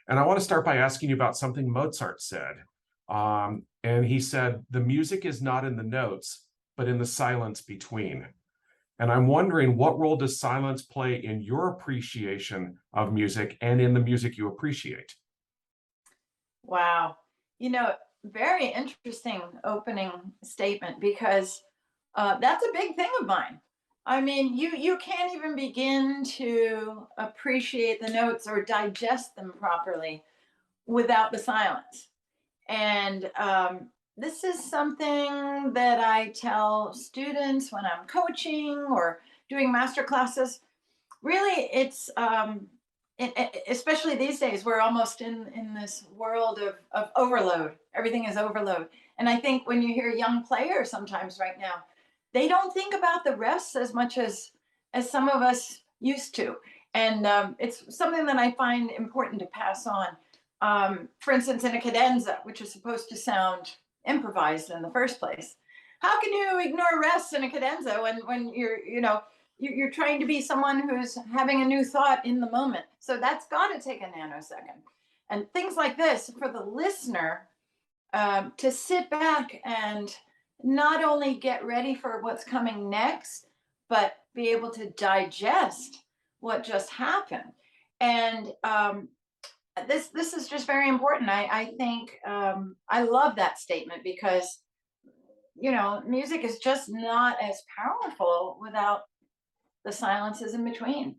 And I want to start by asking you about something Mozart said. And he said, the music is not in the notes, but in the silence between. And I'm wondering, what role does silence play in your appreciation of music and in the music you appreciate? Wow. You know, very interesting opening statement because that's a big thing of mine. I mean, you can't even begin to appreciate the notes or digest them properly without the silence. And this is something that I tell students when I'm coaching or doing master classes. Really, it's especially these days, we're almost in this world of overload. Everything is overload. And I think when you hear young players sometimes right now, they don't think about the rest as much as some of us used to. And it's something that I find important to pass on. For instance, in a cadenza, which is supposed to sound improvised in the first place, how can you ignore rest in a cadenza when you're trying to be someone who's having a new thought in the moment? So that's got to take a nanosecond. And things like this for the listener, to sit back and not only get ready for what's coming next, but be able to digest what just happened. And this is just very important. I think I love that statement because music is just not as powerful without the silences in between.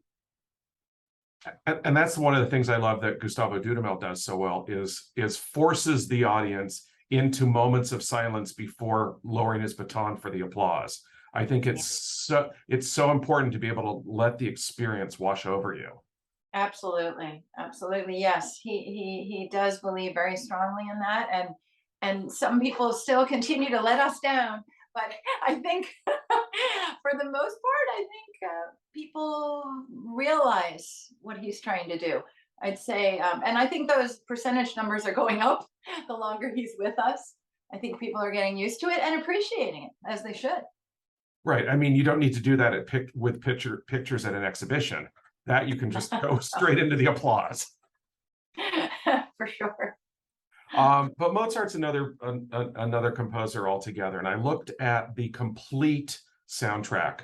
And that's one of the things I love that Gustavo Dudamel does so well is forces the audience into moments of silence before lowering his baton for the applause. I think it's so important to be able to let the experience wash over you. Absolutely, absolutely. Yes, he does believe very strongly in that, and some people still continue to let us down. But I think, for the most part, I think people realize what he's trying to do. I'd say, and I think those percentage numbers are going up the longer he's with us. I think people are getting used to it and appreciating it as they should. Right. I mean, you don't need to do that with pictures at an exhibition. That you can just go straight into the applause. For sure. But Mozart's another composer altogether. And I looked at the complete soundtrack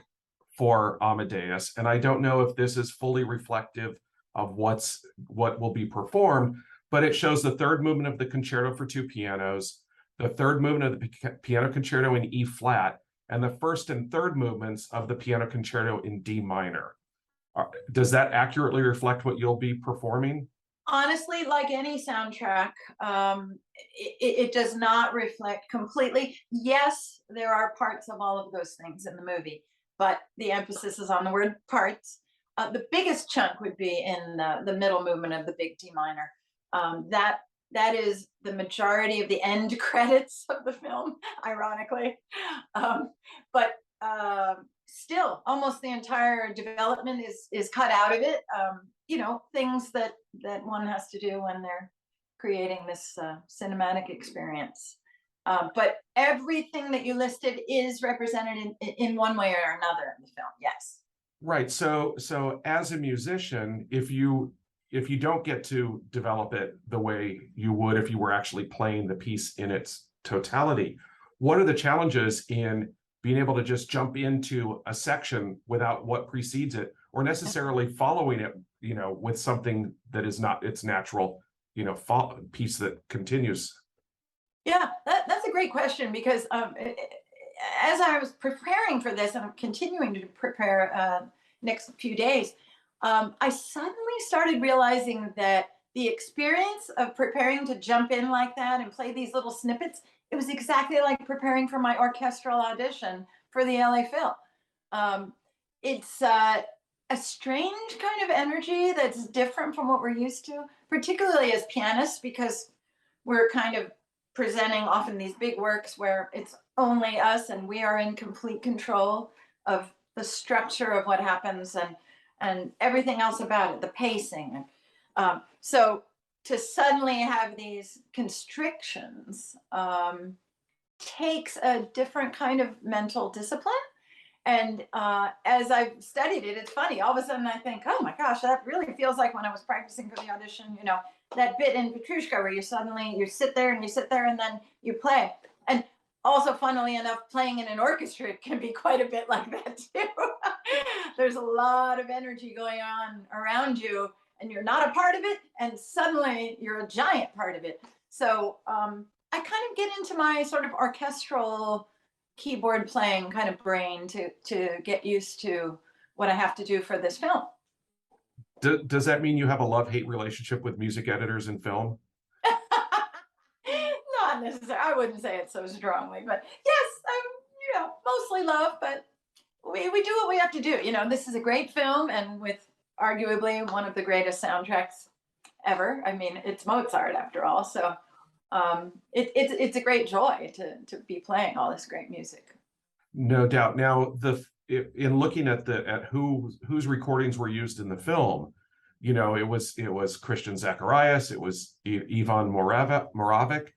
for Amadeus, and I don't know if this is fully reflective of what will be performed, but it shows the third movement of the concerto for two pianos, the third movement of the piano concerto in E flat, and the first and third movements of the piano concerto in D minor. Does that accurately reflect what you'll be performing? Honestly, like any soundtrack, it does not reflect completely. Yes, there are parts of all of those things in the movie, but the emphasis is on the word parts. The biggest chunk would be in the middle movement of the big D minor. That is the majority of the end credits of the film, ironically. But still, almost the entire development is cut out of it. Things that one has to do when they're creating this cinematic experience. But everything that you listed is represented in one way or another in the film. Yes. Right. So as a musician, if you don't get to develop it the way you would if you were actually playing the piece in its totality, what are the challenges in being able to just jump into a section without what precedes it, or necessarily following it, with something that is not its natural, piece that continues? Yeah, that's a great question because as I was preparing for this, and I'm continuing to prepare next few days, I suddenly started realizing that the experience of preparing to jump in like that and play these little snippets, it was exactly like preparing for my orchestral audition for the LA Phil. It's a strange kind of energy that's different from what we're used to, particularly as pianists, because we're kind of presenting often these big works where it's only us and we are in complete control of the structure of what happens and everything else about it, the pacing. So to suddenly have these constrictions takes a different kind of mental discipline. And as I've studied it, it's funny. All of a sudden, I think, oh my gosh, that really feels like when I was practicing for the audition. That bit in Petrushka where you sit there and you sit there and then you play. And also, funnily enough, playing in an orchestra can be quite a bit like that too. There's a lot of energy going on around you, and you're not a part of it, and suddenly you're a giant part of it. So I kind of get into my sort of orchestral keyboard playing kind of brain to get used to what I have to do for this film. Does that mean you have a love-hate relationship with music editors in film? Not necessarily. I wouldn't say it so strongly, but yes, mostly love. But we do what we have to do. This is a great film, and with arguably one of the greatest soundtracks ever. I mean, it's Mozart after all, so it's a great joy to be playing all this great music. No doubt. Now, in looking at whose recordings were used in the film, it was Christian Zacharias, it was Ivan Moravec,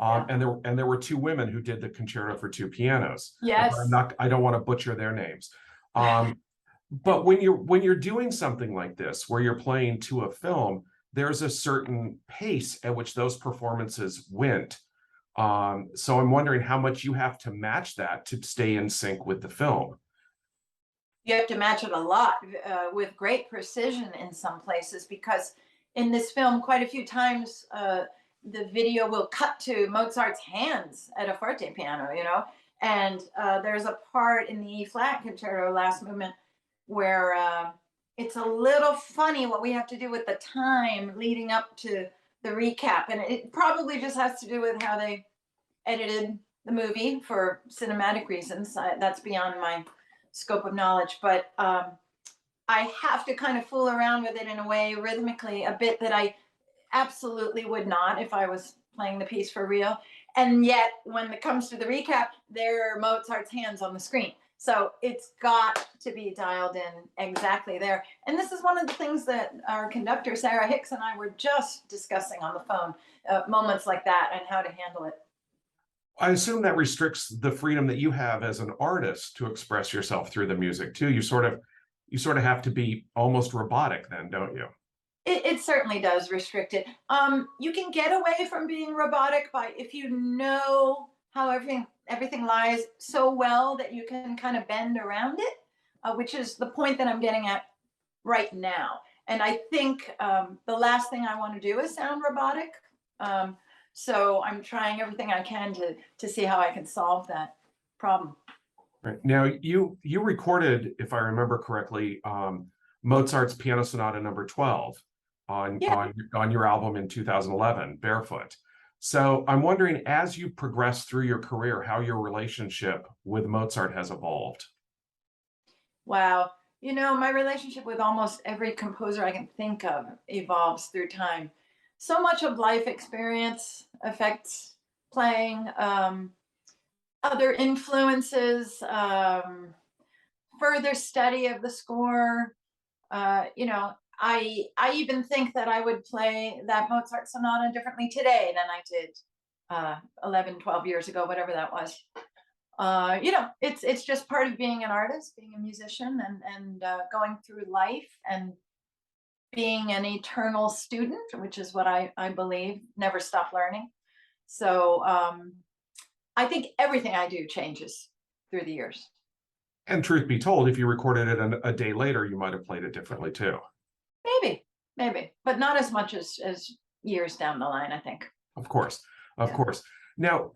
Yeah. and there were two women who did the concerto for two pianos. Yes. I don't want to butcher their names. But when you're doing something like this, where you're playing to a film, there's a certain pace at which those performances went. So I'm wondering how much you have to match that to stay in sync with the film. You have to match it a lot with great precision in some places, because in this film, quite a few times the video will cut to Mozart's hands at a forte piano, and there's a part in the E flat concerto last movement where it's a little funny what we have to do with the time leading up to the recap. And it probably just has to do with how they edited the movie for cinematic reasons. That's beyond my scope of knowledge, but I have to kind of fool around with it in a way rhythmically a bit that I absolutely would not if I was playing the piece for real. And yet when it comes to the recap, there are Mozart's hands on the screen. So it's got to be dialed in exactly there. And this is one of the things that our conductor, Sarah Hicks, and I were just discussing on the phone, moments like that and how to handle it. I assume that restricts the freedom that you have as an artist to express yourself through the music too. You sort of have to be almost robotic then, don't you? It certainly does restrict it. You can get away from being robotic by if you know how everything lies so well that you can kind of bend around it, which is the point that I'm getting at right now. And I think the last thing I want to do is sound robotic. So I'm trying everything I can to see how I can solve that problem. Right. Now, you recorded, if I remember correctly, Mozart's Piano Sonata Number 12 on your album in 2011, Barefoot. So I'm wondering, as you progress through your career, how your relationship with Mozart has evolved. Wow. My relationship with almost every composer I can think of evolves through time. So much of life experience affects playing, other influences, further study of the score. I even think that I would play that Mozart sonata differently today than I did 11, 12 years ago, whatever that was. It's just part of being an artist, being a musician, and going through life and being an eternal student, which is what I believe, never stop learning. So I think everything I do changes through the years. And truth be told, if you recorded it a day later, you might have played it differently too. Maybe, but not as much as years down the line, I think. Of course. Now,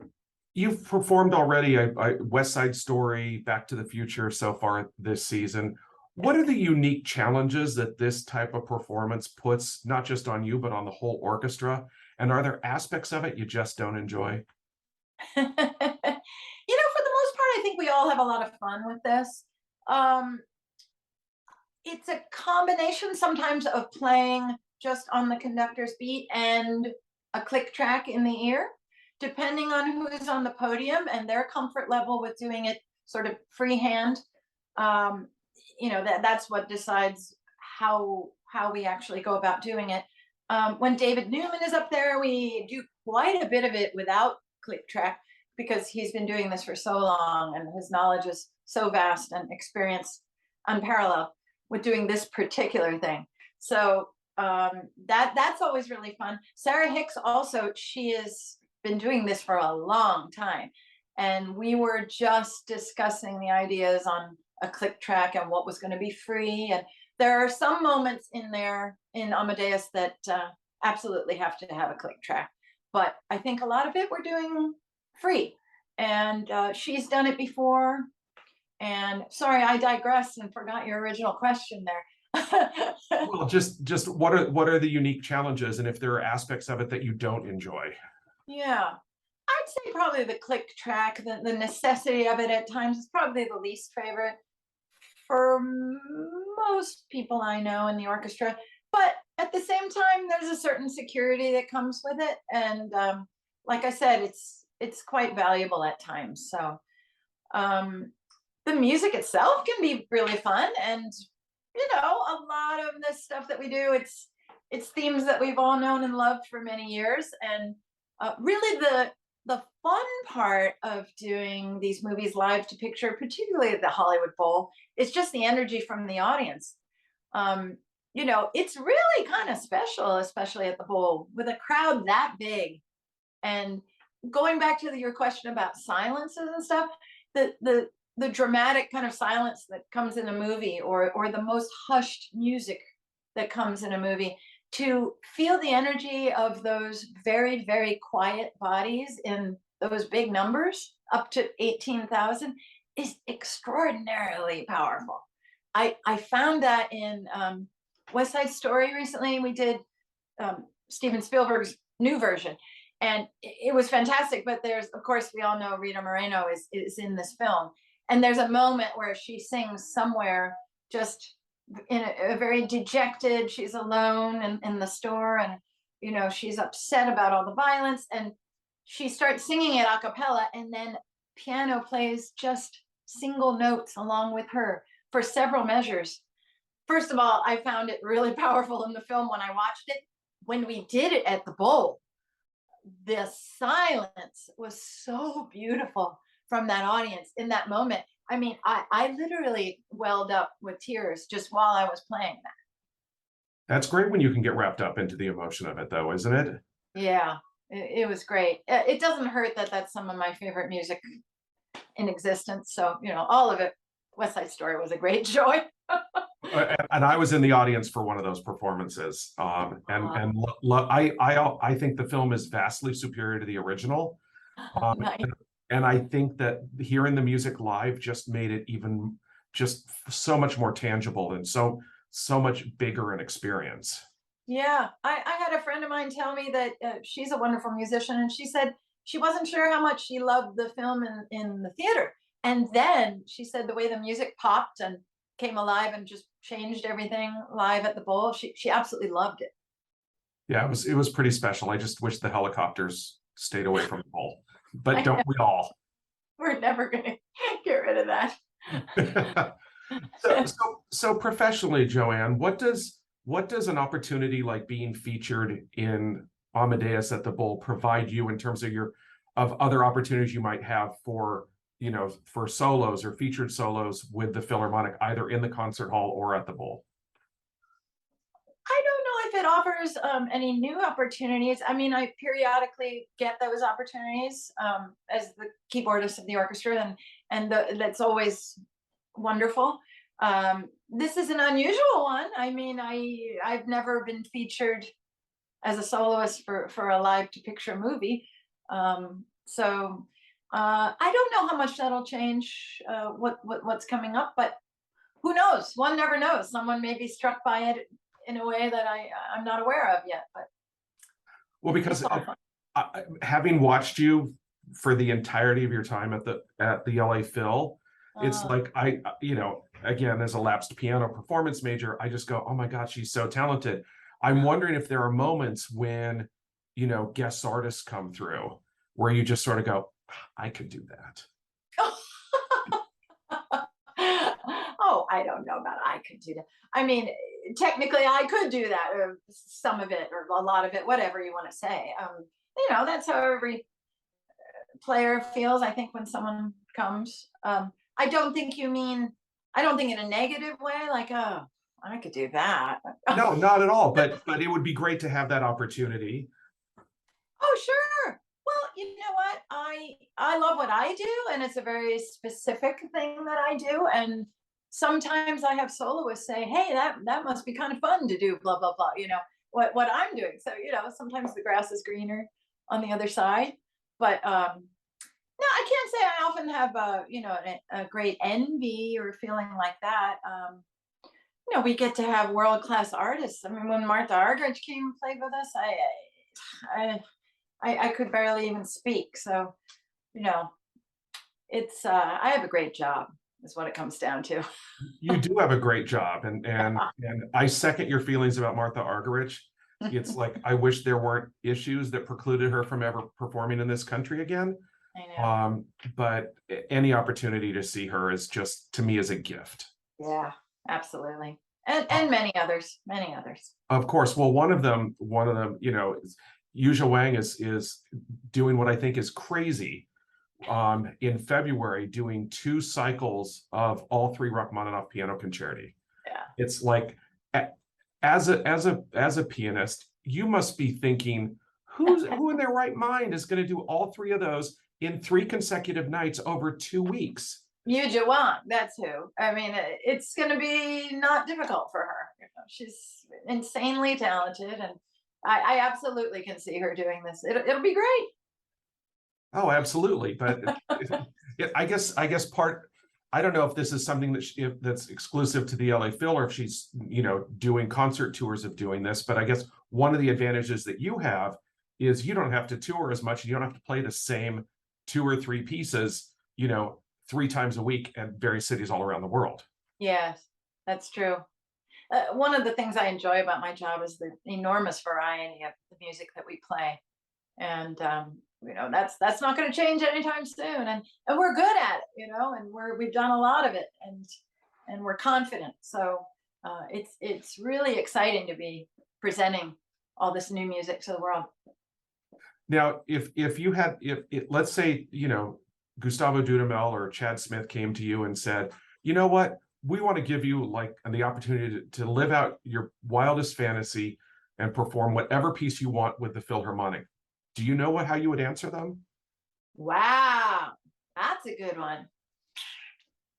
you've performed already West Side Story, Back to the Future so far this season. What are the unique challenges that this type of performance puts, not just on you, but on the whole orchestra? And are there aspects of it you just don't enjoy? For the most part, I think we all have a lot of fun with this. It's a combination sometimes of playing just on the conductor's beat and a click track in the ear, depending on who's on the podium and their comfort level with doing it sort of freehand. That's what decides how we actually go about doing it. When David Newman is up there, we do quite a bit of it without click track because he's been doing this for so long and his knowledge is so vast and experience unparalleled with doing this particular thing. So that's always really fun. Sarah Hicks also, she has been doing this for a long time, and we were just discussing the ideas on a click track and what was going to be free. And there are some moments in there in Amadeus that absolutely have to have a click track, but I think a lot of it we're doing free, and she's done it before. And sorry, I digressed and forgot your original question there. Well, just what are the unique challenges, and if there are aspects of it that you don't enjoy? Yeah, I'd say probably the click track, the necessity of it at times is probably the least favorite for most people I know in the orchestra. But at the same time, there's a certain security that comes with it, and like I said, it's quite valuable at times. So the music itself can be really fun, and a lot of this stuff that we do, it's themes that we've all known and loved for many years. And really the fun part of doing these movies live to picture, particularly at the Hollywood Bowl, is just the energy from the audience. It's really kind of special, especially at the Bowl with a crowd that big. And going back to your question about silences and stuff, the dramatic kind of silence that comes in a movie, or the most hushed music that comes in a movie, to feel the energy of those very, very quiet bodies in those big numbers up to 18,000 is extraordinarily powerful. I found that in West Side Story recently. We did Steven Spielberg's new version, and it was fantastic. But there's, of course, we all know Rita Moreno is in this film. And there's a moment where she sings somewhere just in a very dejected, she's alone in the store, and she's upset about all the violence, and she starts singing it a cappella, and then piano plays just single notes along with her for several measures. First of all, I found it really powerful in the film when I watched it. When we did it at the Bowl, the silence was so beautiful from that audience in that moment. I mean, I literally welled up with tears just while I was playing that. That's great when you can get wrapped up into the emotion of it, though, isn't it? Yeah, it was great. It doesn't hurt that that's some of my favorite music in existence. So, all of it. West Side Story was a great joy. And I was in the audience for one of those performances. I think the film is vastly superior to the original. Nice. And I think that hearing the music live just made it even just so much more tangible and so much bigger an experience. Yeah, I had a friend of mine tell me that she's a wonderful musician, and she said she wasn't sure how much she loved the film in the theater. And then she said the way the music popped and came alive and just changed everything live at the Bowl, she absolutely loved it. Yeah, it was pretty special. I just wish the helicopters stayed away from the Bowl. But don't we all? We're never going to get rid of that. So professionally, Joanne, what does an opportunity like being featured in Amadeus at the Bowl provide you in terms of other opportunities you might have for solos or featured solos with the Philharmonic, either in the concert hall or at the Bowl? I don't know if it offers any new opportunities. I mean, I periodically get those opportunities as the keyboardist of the orchestra, and that's always wonderful. This is an unusual one. I mean, I've never been featured as a soloist for a live to picture movie. So I don't know how much that'll change what's coming up, but who knows? One never knows. Someone may be struck by it in a way that I'm not aware of yet. But well, because having watched you for the entirety of your time at the LA Phil, it's like again, as a lapsed piano performance major, I just go, oh my God, she's so talented. I'm wondering if there are moments when guest artists come through where you just sort of go, I could do that. Oh, I don't know about I could do that. I mean, technically I could do that, or some of it, or a lot of it, whatever you want to say. That's how every player feels, I think, when someone comes. I don't think you mean, I don't think in a negative way, like, oh, I could do that. No, not at all. But it would be great to have that opportunity. Oh, sure. Well, you know what? I love what I do, and it's a very specific thing that I do. And sometimes I have soloists say, "Hey, that must be kind of fun to do." Blah blah blah. What I'm doing. So sometimes the grass is greener on the other side. But no, I can't say I often have a great envy or feeling like that. We get to have world class artists. I mean, when Martha Argerich came and played with us, I I could barely even speak. So, you know, it's I have a great job, is what it comes down to. You do have a great job, and I second your feelings about Martha Argerich. It's like I wish there weren't issues that precluded her from ever performing in this country again. I know. But any opportunity to see her is just, to me, is a gift. Yeah, absolutely. And Uh, many others, many others. Of course. Well, one of them, Yuzha Wang is doing what I think is crazy. In February, doing 2 cycles of all 3 Rachmaninoff piano concerti. Yeah. It's like, as a pianist, you must be thinking, who in their right mind is going to do all 3 of those in 3 consecutive nights over 2 weeks? Yu Wang, that's who. I mean, it's going to be not difficult for her. She's insanely talented, and I absolutely can see her doing this. It'll be great. Oh, absolutely. But I guess I don't know if this is something that's exclusive to the LA Phil, or if she's, doing concert tours of doing this. But I guess one of the advantages that you have is you don't have to tour as much, and you don't have to play the same 2 or 3 pieces, 3 times a week at various cities all around the world. Yes, that's true. One of the things I enjoy about my job is the enormous variety of the music that we play, and that's not going to change anytime soon. And we're good at it, and we've done a lot of it, and we're confident. So it's really exciting to be presenting all this new music to the world. Now, if you had if let's say, Gustavo Dudamel or Chad Smith came to you and said, you know what, we want to give you like the opportunity to live out your wildest fantasy and perform whatever piece you want with the Philharmonic. Do you know how you would answer them? Wow, that's a good one.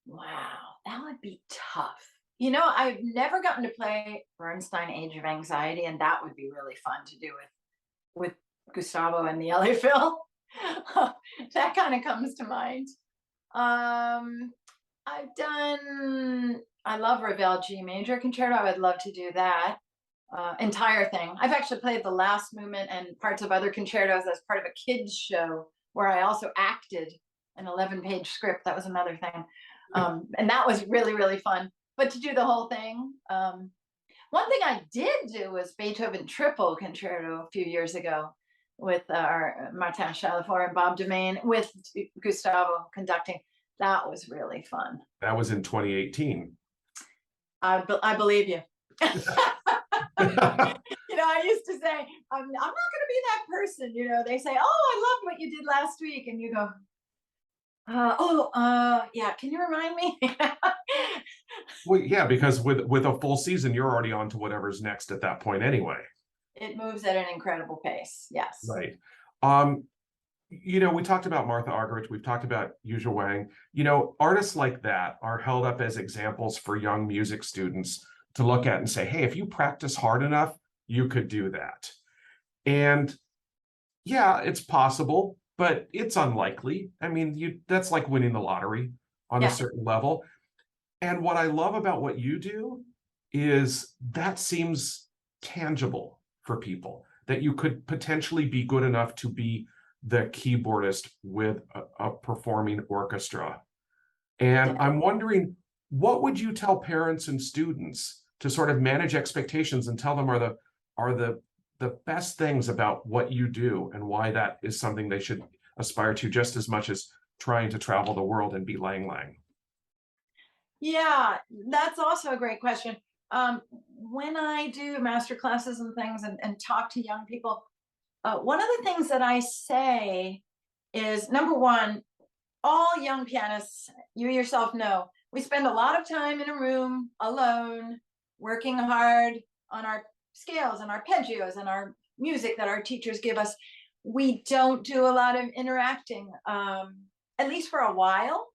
Wow, that would be tough. I've never gotten to play Bernstein Age of Anxiety, and that would be really fun to do with Gustavo and the LA Phil. That kind of comes to mind. I love Ravel G Major Concerto. I would love to do that entire thing. I've actually played the last movement and parts of other concertos as part of a kids show where I also acted an 11-page script. That was another thing. And that was really, really fun. But to do the whole thing, one thing I did do was Beethoven Triple Concerto a few years ago with our Martin Chalifort and Bob Domain with Gustavo conducting. That was really fun. That was in 2018. I believe you. I used to say, I'm not going to be that person. They say, oh, I loved what you did last week. And you go, yeah, can you remind me? Well, yeah, because with a full season, you're already on to whatever's next at that point anyway. It moves at an incredible pace. Yes. Right. We talked about Martha Argerich. We've talked about Yuzha Wang. Artists like that are held up as examples for young music students to look at and say, hey, if you practice hard enough, you could do that. And yeah, it's possible, but it's unlikely. I mean, that's like winning the lottery on a certain level. And what I love about what you do is that seems tangible for people, that you could potentially be good enough to be the keyboardist with a performing orchestra. And I'm wondering, what would you tell parents and students to sort of manage expectations and tell them are the best things about what you do, and why that is something they should aspire to just as much as trying to travel the world and be Lang Lang? Yeah, that's also a great question. When I do master classes and things and talk to young people, one of the things that I say is, number one, all young pianists, you yourself know, we spend a lot of time in a room alone, working hard on our scales and arpeggios and our music that our teachers give us. We don't do a lot of interacting, at least for a while,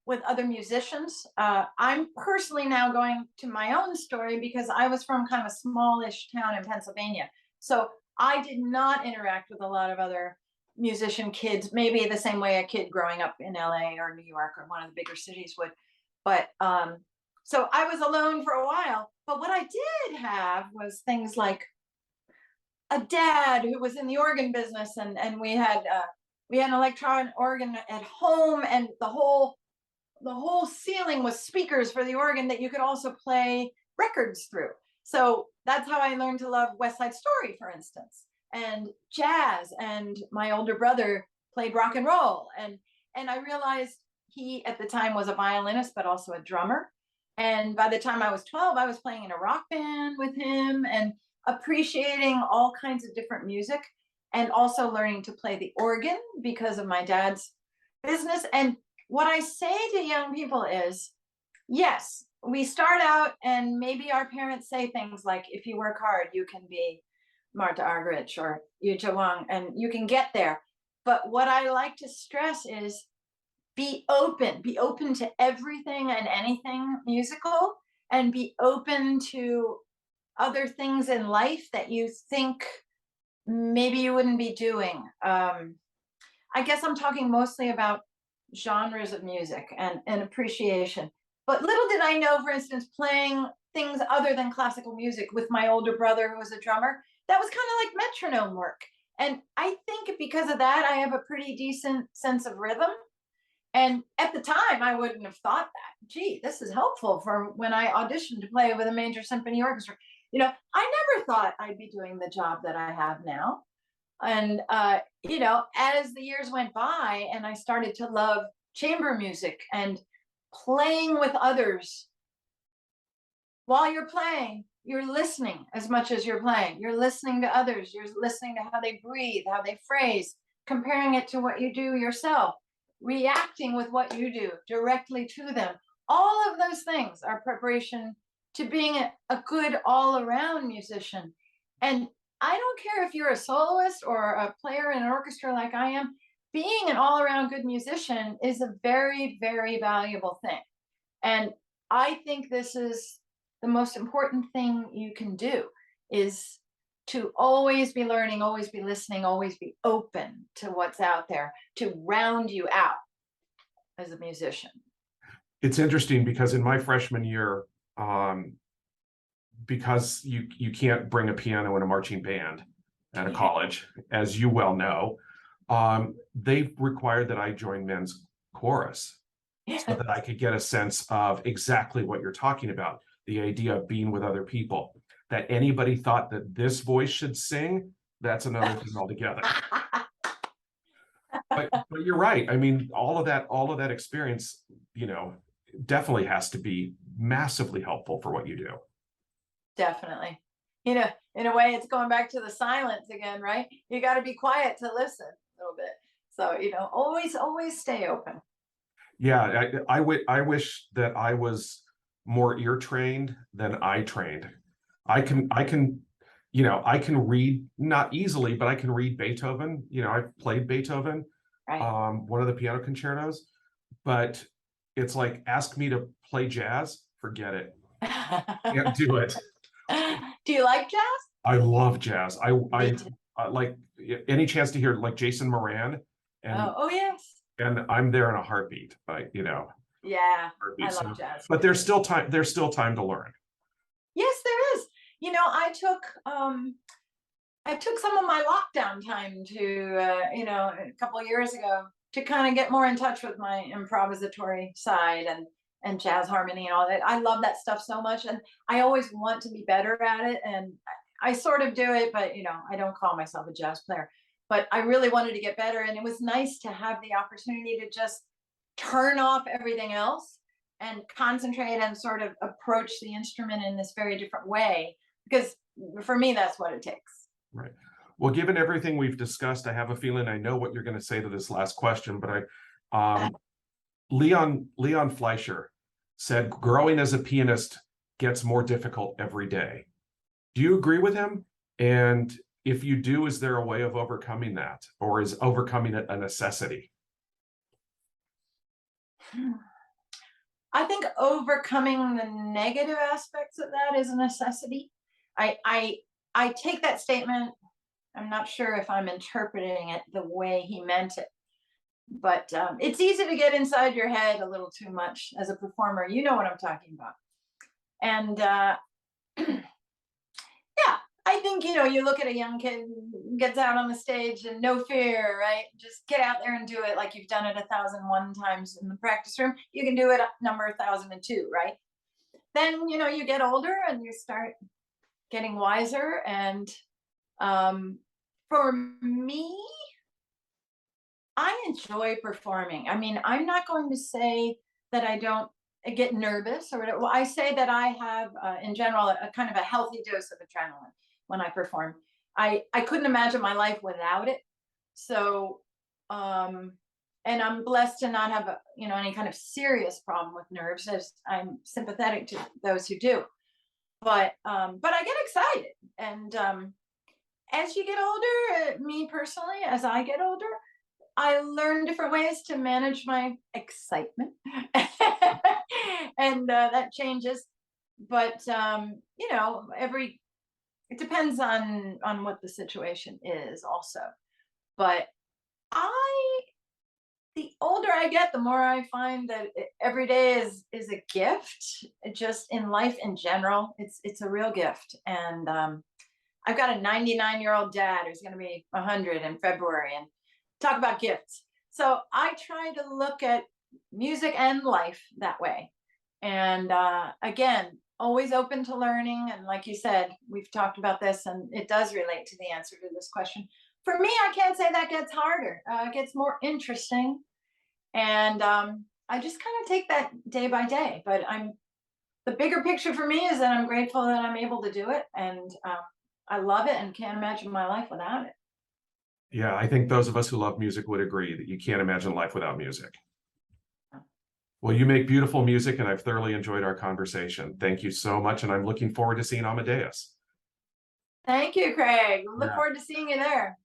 with other musicians. I'm personally now going to my own story because I was from kind of a smallish town in Pennsylvania. So I did not interact with a lot of other musician kids, maybe the same way a kid growing up in LA or New York or one of the bigger cities would. But so I was alone for a while. But what I did have was things like a dad who was in the organ business, and we had an electronic organ at home, and the whole ceiling was speakers for the organ that you could also play records through. So that's how I learned to love West Side Story, for instance, and jazz. And my older brother played rock and roll, and I realized he at the time was a violinist but also a drummer. And by the time I was 12, I was playing in a rock band with him and appreciating all kinds of different music, and also learning to play the organ because of my dad's business. And what I say to young people is, yes, we start out and maybe our parents say things like, if you work hard, you can be Martha Argerich or Yu Wang, and you can get there. But what I like to stress is be open to everything and anything musical, and be open to other things in life that you think maybe you wouldn't be doing. I guess I'm talking mostly about genres of music and appreciation. But little did I know, for instance, playing things other than classical music with my older brother, who was a drummer, that was kind of like metronome work. And I think because of that, I have a pretty decent sense of rhythm. And at the time, I wouldn't have thought that. Gee, this is helpful for when I auditioned to play with a major symphony orchestra. I never thought I'd be doing the job that I have now. And, as the years went by and I started to love chamber music and playing with others, while you're playing, you're listening as much as you're playing. You're listening to others. You're listening to how they breathe, how they phrase, comparing it to what you do yourself, reacting with what you do directly to them. All of those things are preparation to being a good all-around musician. And I don't care if you're a soloist or a player in an orchestra like I am, being an all-around good musician is a very, very valuable thing. And I think this is the most important thing you can do, is to always be learning, always be listening, always be open to what's out there to round you out as a musician. It's interesting because in my freshman year, because you can't bring a piano in a marching band at a college, as you well know, they required that I join men's chorus so that I could get a sense of exactly what you're talking about, the idea of being with other people. That anybody thought that this voice should sing, that's another thing altogether. But you're right. I mean, all of that experience, definitely has to be massively helpful for what you do. Definitely. In a way, it's going back to the silence again, right? You got to be quiet to listen a little bit. So, always stay open. Yeah, I wish that I was more ear trained than eye trained. I can read, not easily, but I can read Beethoven. I've played Beethoven, Right. one of the piano concertos, but it's like, ask me to play jazz, forget it. Can't do it. Do you like jazz? I love jazz. I Me too. like any chance to hear like Jason Moran, and Oh yes. I'm there in a heartbeat. Yeah, Heartbeat. I So, love jazz. but there's still time. There's still time to learn. Yes, there is. I took some of my lockdown time to, a couple of years ago, to kind of get more in touch with my improvisatory side and jazz harmony and all that. I love that stuff so much, and I always want to be better at it. And I sort of do it, but I don't call myself a jazz player. But I really wanted to get better, and it was nice to have the opportunity to just turn off everything else and concentrate and sort of approach the instrument in this very different way. Because for me, that's what it takes. Right. Well, given everything we've discussed, I have a feeling I know what you're going to say to this last question, but Leon Fleischer said growing as a pianist gets more difficult every day. Do you agree with him? And if you do, is there a way of overcoming that, or is overcoming it a necessity? I think overcoming the negative aspects of that is a necessity. I take that statement. I'm not sure if I'm interpreting it the way he meant it, but it's easy to get inside your head a little too much as a performer. You know what I'm talking about. And yeah, I think, you look at a young kid who gets out on the stage and no fear, right? Just get out there and do it like you've done it 1,001 times in the practice room. You can do it number 1,002, right? Then, you get older and you start getting wiser. And for me, I enjoy performing. I mean, I'm not going to say that I don't get nervous or whatever. Well, I say that I have, in general, a kind of a healthy dose of adrenaline when I perform. I couldn't imagine my life without it. So, and I'm blessed to not have any kind of serious problem with nerves, as I'm sympathetic to those who do. But I get excited, and as you get older, me personally, as I get older, I learn different ways to manage my excitement, and that changes. But it depends on what the situation is, also. But the older I get, the more I find that every day is a gift. Just in life in general, it's a real gift. And I've got a 99-year-old dad who's going to be 100 in February, and talk about gifts. So I try to look at music and life that way. And again, always open to learning. And like you said, we've talked about this, and it does relate to the answer to this question. For me, I can't say that gets harder. It gets more interesting. And I just kind of take that day by day. But the bigger picture for me is that I'm grateful that I'm able to do it. And I love it and can't imagine my life without it. Yeah, I think those of us who love music would agree that you can't imagine life without music. Well, you make beautiful music, and I've thoroughly enjoyed our conversation. Thank you so much, and I'm looking forward to seeing Amadeus. Thank you, Craig. Look forward to seeing you there.